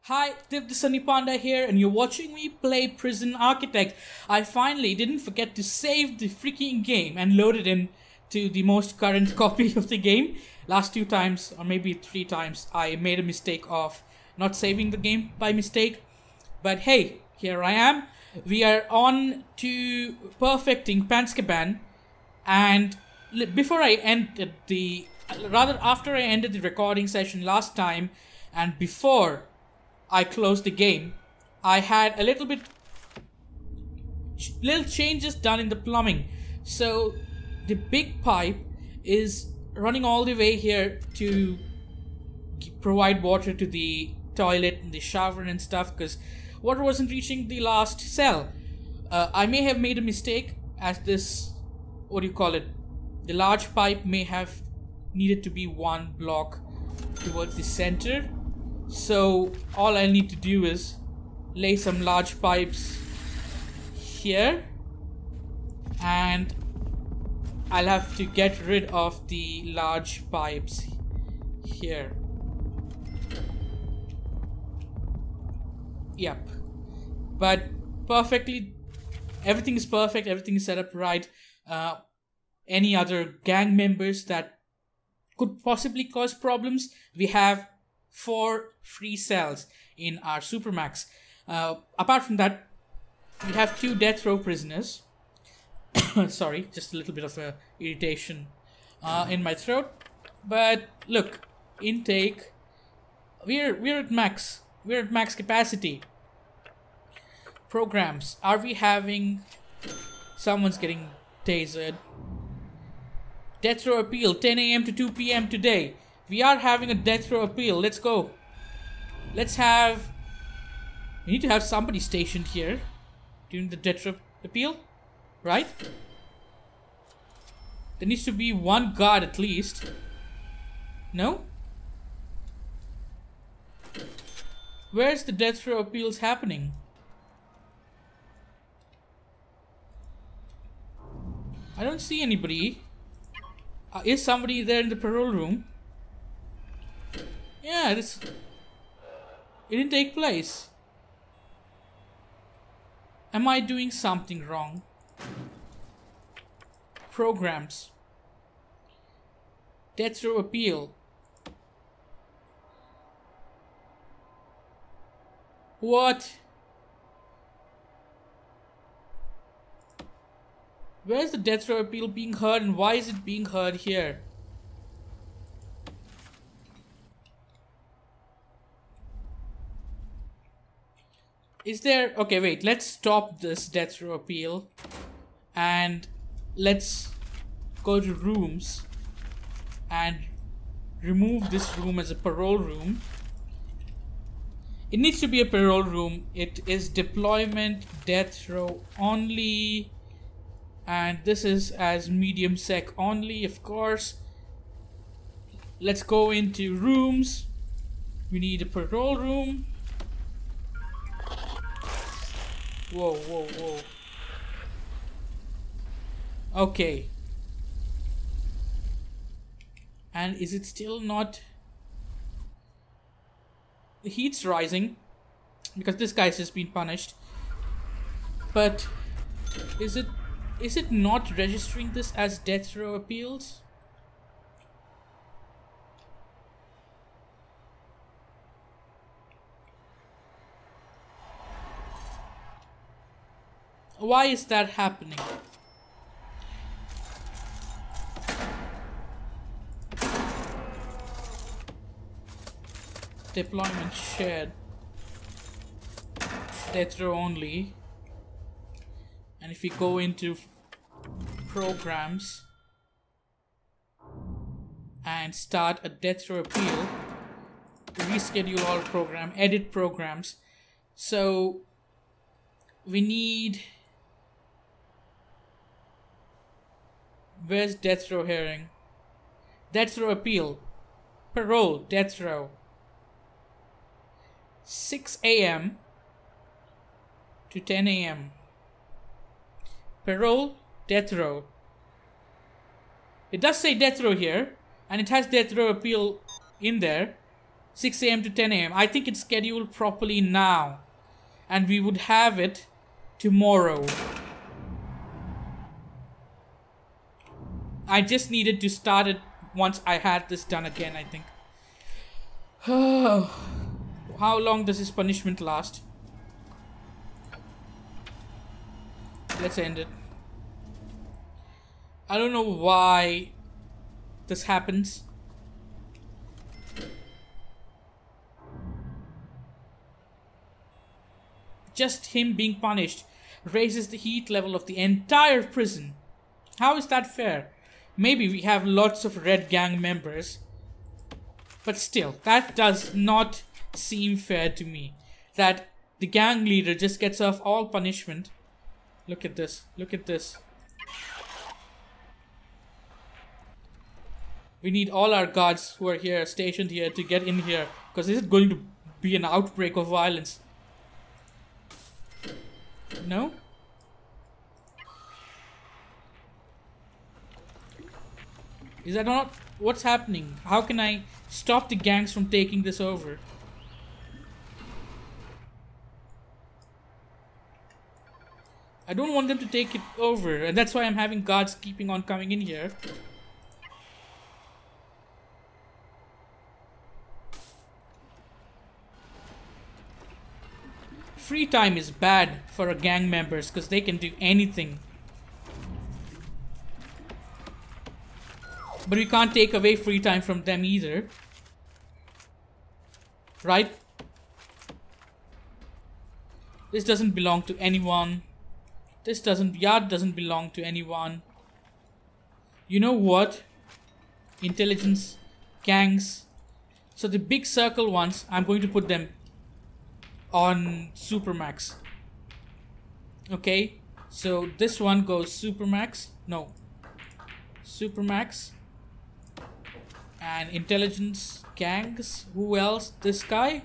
Hi, this is Sunny Panda here, and you're watching me play Prison Architect. I finally didn't forget to save the freaking game and load it in to the most current copy of the game. Last 2 times, or maybe 3 times, I made a mistake of not saving the game by mistake. But hey, here I am. We are on to perfecting Panda, and before I ended the, rather after I ended the recording session last time, and before I closed the game, I had a little changes done in the plumbing. So the big pipe is running all the way here to provide water to the toilet and the shower and stuff, because water wasn't reaching the last cell. I may have made a mistake, as this, what do you call it, the large pipe may have needed to be one block towards the center. So all I need to do is lay some large pipes here, and I'll have to get rid of the large pipes here. Yep. But everything is perfect, everything is set up right. Any other gang members that could possibly cause problems, we have 4 free cells in our Supermax. Apart from that, we have 2 death row prisoners. Sorry, just a little bit of irritation in my throat. But look, intake. We're at max. We're at max capacity. Programs. Are we having? Someone's getting tasered. Death row appeal, 10 a.m. to 2 p.m. today. We are having a death row appeal. Let's go. We need to have somebody stationed here during the death row appeal, right? There needs to be one guard at least. No? Where's the death row appeals happening? I don't see anybody. Is somebody there in the parole room? Yeah, it didn't take place. Am I doing something wrong? Programs. Death row appeal. What? Where's the death row appeal being heard, and why is it being heard here? Is there... Okay, wait. Let's stop this death row appeal. And let's go to rooms. And remove this room as a parole room. It needs to be a parole room. It is deployment death row only. And this is as medium sec only, of course. Let's go into rooms. We need a parole room. Whoa, whoa, whoa. Okay. And is it still not... The heat's rising because this guy's just been punished. But is it not registering this as death row appeals? Why is that happening? Deployment shared. Death row only. And if we go into programs and start a death row appeal, reschedule all program, edit programs. So we need... Where's death row hearing? Death row appeal. Parole, death row. 6 a.m. to 10 a.m. Parole, death row. It does say death row here, and it has death row appeal in there. 6 a.m. to 10 a.m. I think it's scheduled properly now. And we would have it tomorrow. I just needed to start it once I had this done again, I think. How long does this punishment last? Let's end it. I don't know why this happens. Just him being punished raises the heat level of the entire prison. How is that fair? Maybe we have lots of red gang members, but still, that does not seem fair to me. That the gang leader just gets off all punishment. Look at this. Look at this. We need all our guards who are here, stationed here, to get in here, because this is going to be an outbreak of violence. No? Is that not what's happening? How can I stop the gangs from taking this over? I don't want them to take it over, and that's why I'm having guards keeping on coming in here. Free time is bad for a gang members because they can do anything. But we can't take away free time from them either. Right? This doesn't belong to anyone. Yard doesn't belong to anyone. You know what? Intelligence, gangs. So the big circle ones, I'm going to put them on Supermax. Okay, so this one goes Supermax. No, Supermax. And intelligence, gangs. Who else? This guy.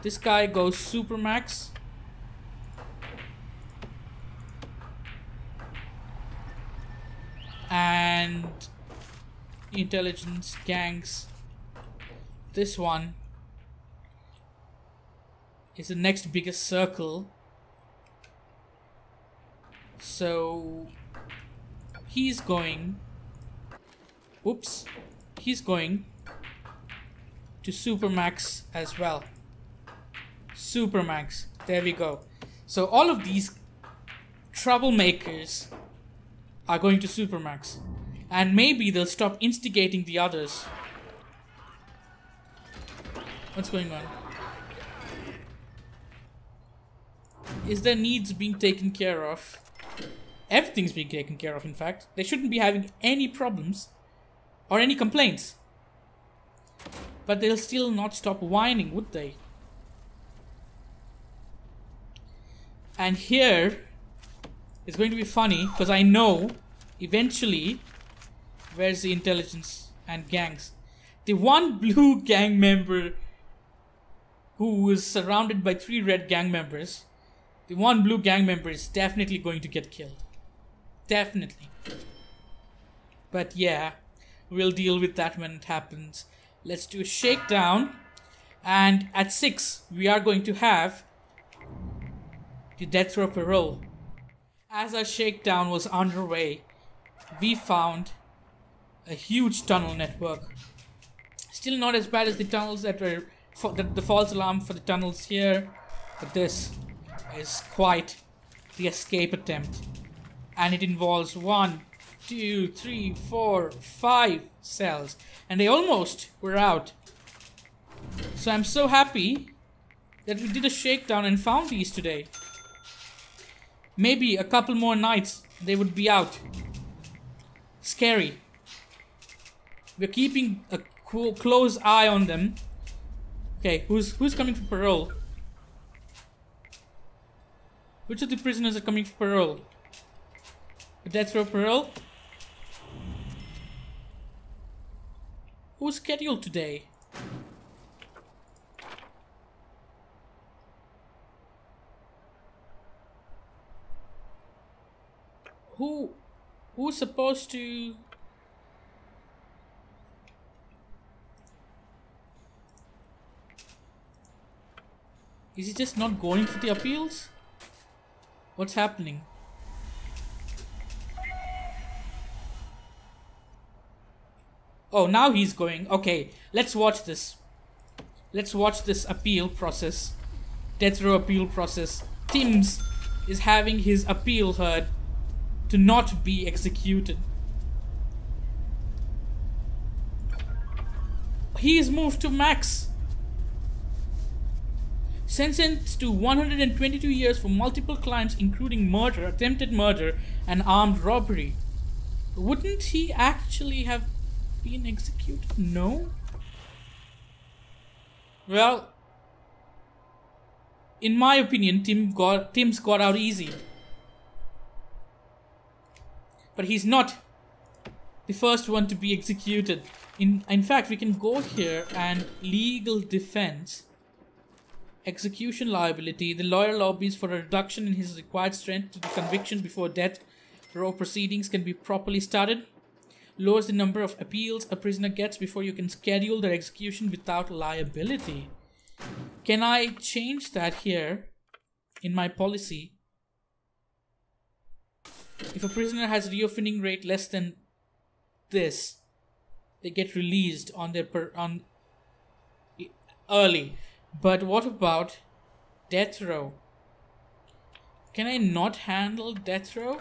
This guy goes Supermax. And intelligence, gangs. This one is the next biggest circle. So he's going, oops, he's going to Supermax as well. Supermax, there we go. So all of these troublemakers are going to Supermax, and maybe they'll stop instigating the others. What's going on? Is their needs being taken care of? Everything's being taken care of, in fact. They shouldn't be having any problems or any complaints. But they'll still not stop whining, would they? And here it's going to be funny because I know eventually where's the intelligence and gangs. The one blue gang member who was surrounded by 3 red gang members, the one blue gang member is definitely going to get killed. Definitely. But yeah, we'll deal with that when it happens. Let's do a shakedown. And at 6, we are going to have the death row parole. As our shakedown was underway, we found a huge tunnel network. Still not as bad as the tunnels that were the false alarm for the tunnels here, but this is quite the escape attempt, and it involves 1, 2, 3, 4, 5 cells, and they almost were out. So I'm so happy that we did a shakedown and found these today. Maybe a couple more nights they would be out. Scary. We're keeping a close eye on them. Okay, who's coming for parole? Which of the prisoners are coming for parole? The death row parole? Who's scheduled today? Who's supposed to... Is he just not going for the appeals? What's happening? Oh, now he's going. Okay, let's watch this. Let's watch this appeal process. Death row appeal process. Tim's is having his appeal heard to not be executed. He is moved to max. Sentenced to 122 years for multiple crimes including murder, attempted murder, and armed robbery. Wouldn't he actually have been executed? No? Well, in my opinion, Tim's got out easy. But he's not the first one to be executed. In fact, we can go here and legal defense. Execution liability. The lawyer lobbies for a reduction in his required strength to the conviction before death row proceedings can be properly started. Lowers the number of appeals a prisoner gets before you can schedule their execution without liability. Can I change that here in my policy? If a prisoner has reoffending rate less than this, they get released on their early. But what about death row? Can I not handle death row?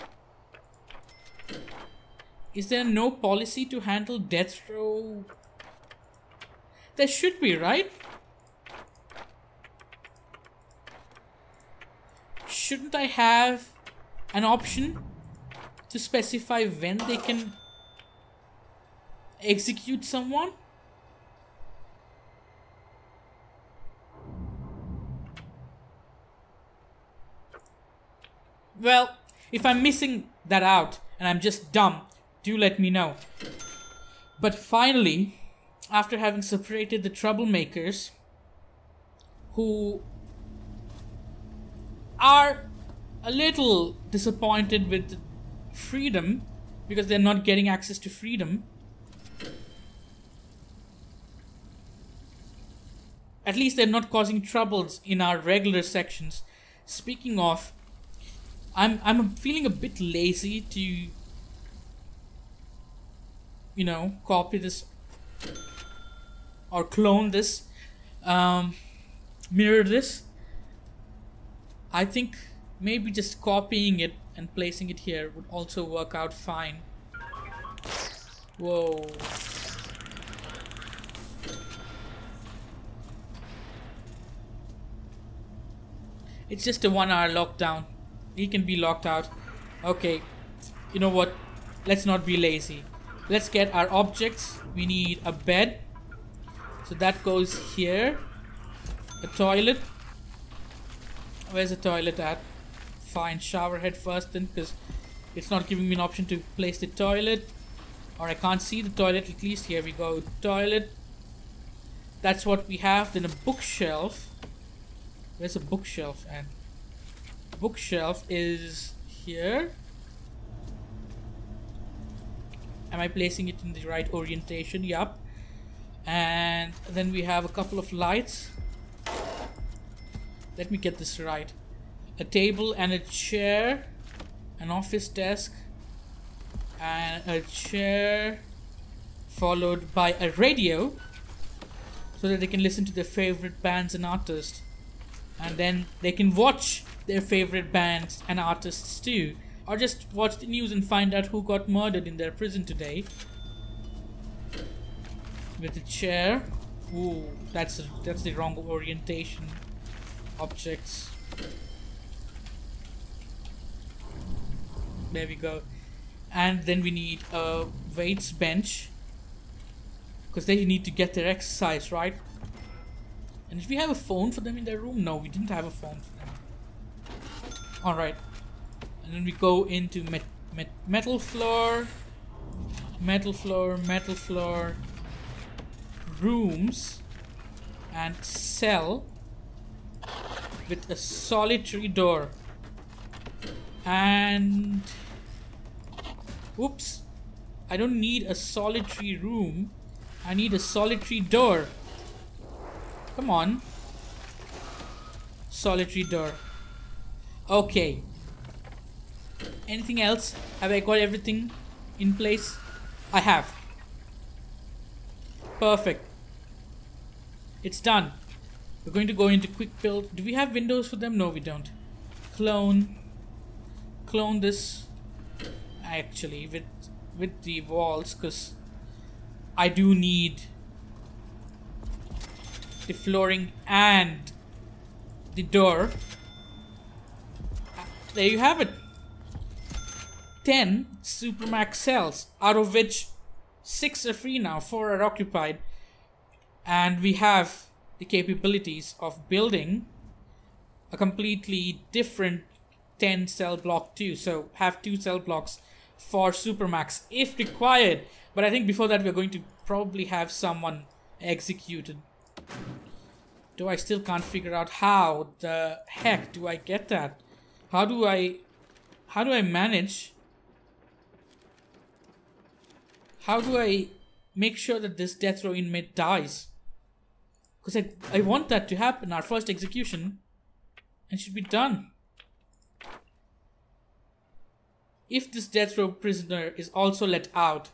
Is there no policy to handle death row? There should be, right? Shouldn't I have an option to specify when they can execute someone? Well, if I'm missing that out and I'm just dumb, do let me know. But finally, after having separated the troublemakers who are a little disappointed with freedom because they're not getting access to freedom, at least they're not causing troubles in our regular sections. Speaking of, I'm feeling a bit lazy to, you know, copy this or clone this, mirror this. I think maybe just copying it and placing it here would also work out fine. Whoa. It's just a 1 hour lockdown. He can be locked out. Okay, you know what? Let's not be lazy. Let's get our objects. We need a bed. So that goes here. A toilet. Where's the toilet at? Fine, shower head first then, because it's not giving me an option to place the toilet. Or I can't see the toilet, at least. Here we go. Toilet. That's what we have. Then a bookshelf. Where's a bookshelf? And bookshelf is here. Am I placing it in the right orientation? Yup. And then we have a couple of lights. Let me get this right. A table and a chair. An office desk. And a chair. Followed by a radio. So that they can listen to their favorite bands and artists. And then they can watch their favorite bands and artists too. Or just watch the news and find out who got murdered in their prison today. With a chair. Ooh, that's the wrong orientation. Objects. There we go. And then we need a weights bench. Because they need to get their exercise, right? And did we have a phone for them in their room? No, we didn't have a phone for them. Alright. And then we go into metal floor. Metal floor, metal floor. Rooms. And cell. With a solitary door. And... Oops. I don't need a solitary room. I need a solitary door. Come on. Solitary door. Okay. Anything else? Have I got everything in place? I have. Perfect. It's done. We're going to go into quick build. Do we have windows for them? No, we don't. Clone this actually with the walls, because I do need the flooring and the door. There you have it. 10 Supermax cells, out of which 6 are free now, 4 are occupied, and we have the capabilities of building a completely different 10 cell block too. So have 2 cell blocks for Supermax if required, but I think before that we're going to probably have someone executed. Though I still can't figure out how the heck do I get that. How do I manage? How do I make sure that this death row inmate dies? Because I want that to happen, our first execution, and should be done. If this death row prisoner is also let out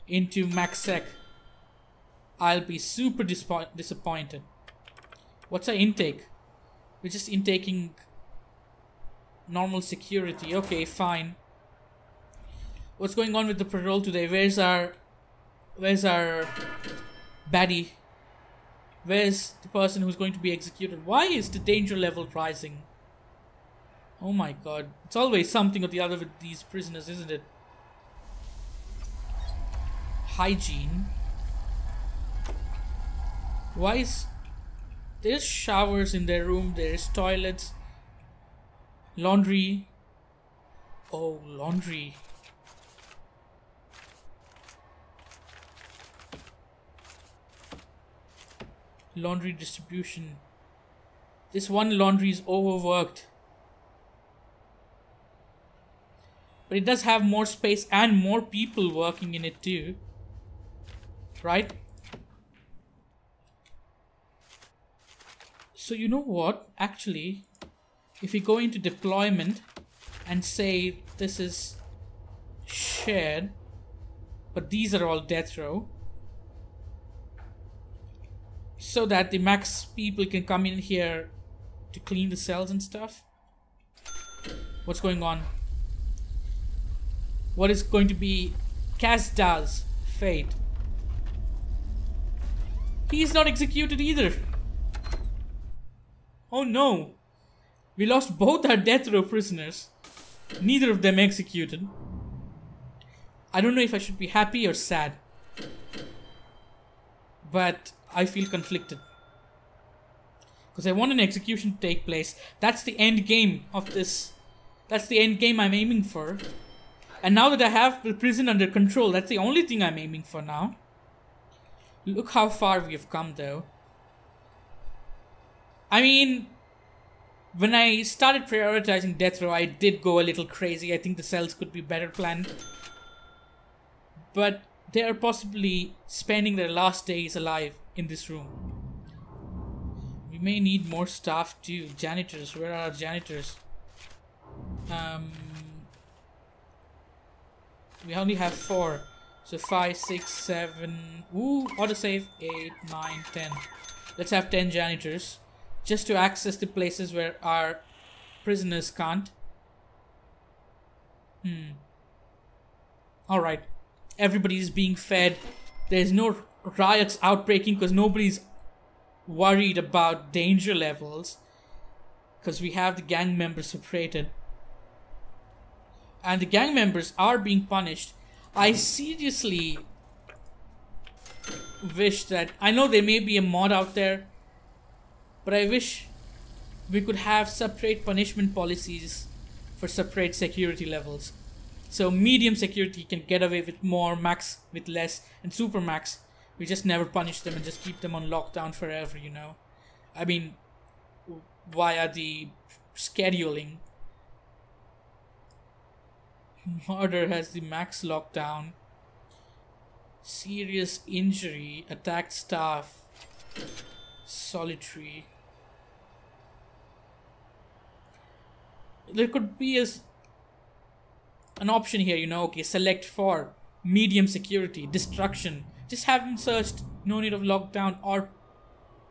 into MaxSec, I'll be super disappointed. What's our intake? We're just intaking normal security. Okay, fine. What's going on with the parole today? Where's our baddie? Where's the person who's going to be executed? Why is the danger level rising? Oh my god. It's always something or the other with these prisoners, isn't it? Hygiene. Why is... There's showers in their room, there's toilets. Laundry. Oh, laundry. Laundry distribution. This one laundry is overworked. But it does have more space and more people working in it too. Right? So you know what? Actually, if we go into deployment and say this is shared, but these are all death row, so that the max people can come in here to clean the cells and stuff. What's going on? What is going to be Kazda's fate? He is not executed either. Oh no. We lost both our death row prisoners. Neither of them executed. I don't know if I should be happy or sad. But I feel conflicted. Because I want an execution to take place. That's the end game of this. That's the end game I'm aiming for. And now that I have the prison under control, that's the only thing I'm aiming for now. Look how far we have come though. I mean, when I started prioritizing death row, I did go a little crazy. I think the cells could be better planned. But they are possibly spending their last days alive in this room. We may need more staff too. Janitors, where are our janitors? We only have 4. So 5, 6, 7. Ooh, autosave. 8, 9, 10. Let's have 10 janitors. Just to access the places where our prisoners can't. Alright. Everybody's being fed. There's no riots outbreaking because nobody's worried about danger levels. Because we have the gang members separated. And the gang members are being punished. I seriously wish that... I know there may be a mod out there, but I wish we could have separate punishment policies for separate security levels. So medium security can get away with more, max with less, and super max, we just never punish them and just keep them on lockdown forever, you know. I mean, via the scheduling. Murder has the max lockdown. Serious injury, attacked staff, solitary. there could be an option here, you know, okay, select for medium security, destruction. Just have him searched, no need of lockdown or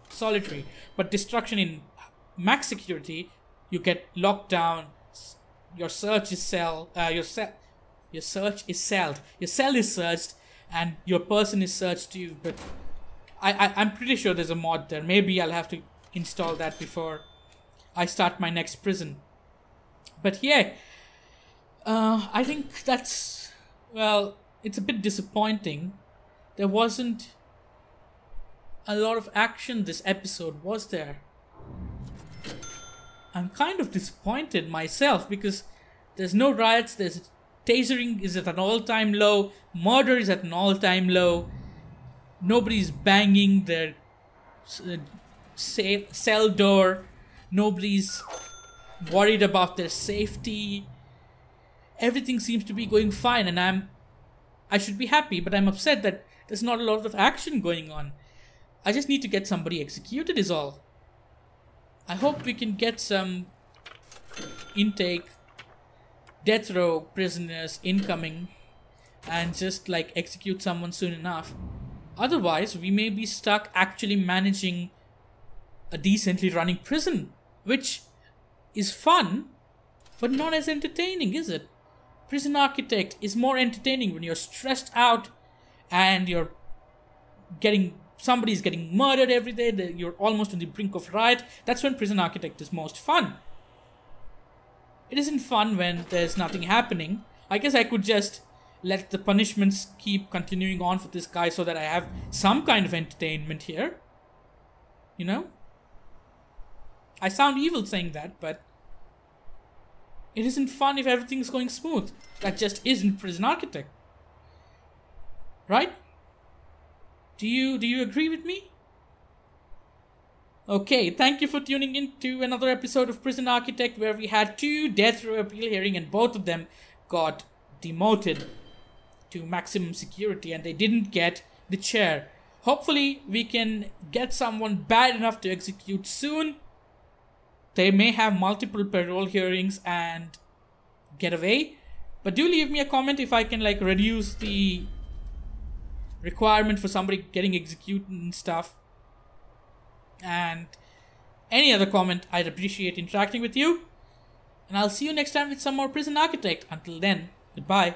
solitary. But destruction in max security, you get lockdown. Your search is your search is celled. Your cell is searched and your person is searched too. But I'm pretty sure there's a mod there. Maybe I'll have to install that before I start my next prison. But yeah, I think that's, well, it's a bit disappointing. There wasn't a lot of action this episode, was there? I'm kind of disappointed myself because there's no riots, there's tasering is at an all-time low, murder is at an all-time low, nobody's banging their cell door, nobody's worried about their safety. Everything seems to be going fine, and I should be happy, but I'm upset that there's not a lot of action going on. I just need to get somebody executed is all. I hope we can get some intake, death row prisoners incoming and just like execute someone soon enough. Otherwise, we may be stuck actually managing a decently running prison, which is fun, but not as entertaining, is it? Prison Architect is more entertaining when you're stressed out and somebody's getting murdered every day, you're almost on the brink of riot. That's when Prison Architect is most fun. It isn't fun when there's nothing happening. I guess I could just let the punishments keep continuing on for this guy so that I have some kind of entertainment here. You know? I sound evil saying that, but it isn't fun if everything's going smooth. That just isn't Prison Architect. Right? Do you agree with me? Okay, thank you for tuning in to another episode of Prison Architect where we had 2 death row appeal hearing and both of them got demoted to maximum security and they didn't get the chair. Hopefully we can get someone bad enough to execute soon. They may have multiple parole hearings and get away. But do leave me a comment if I can like reduce the requirement for somebody getting executed and stuff. And any other comment, I'd appreciate interacting with you. And I'll see you next time with some more Prison Architect. Until then, goodbye.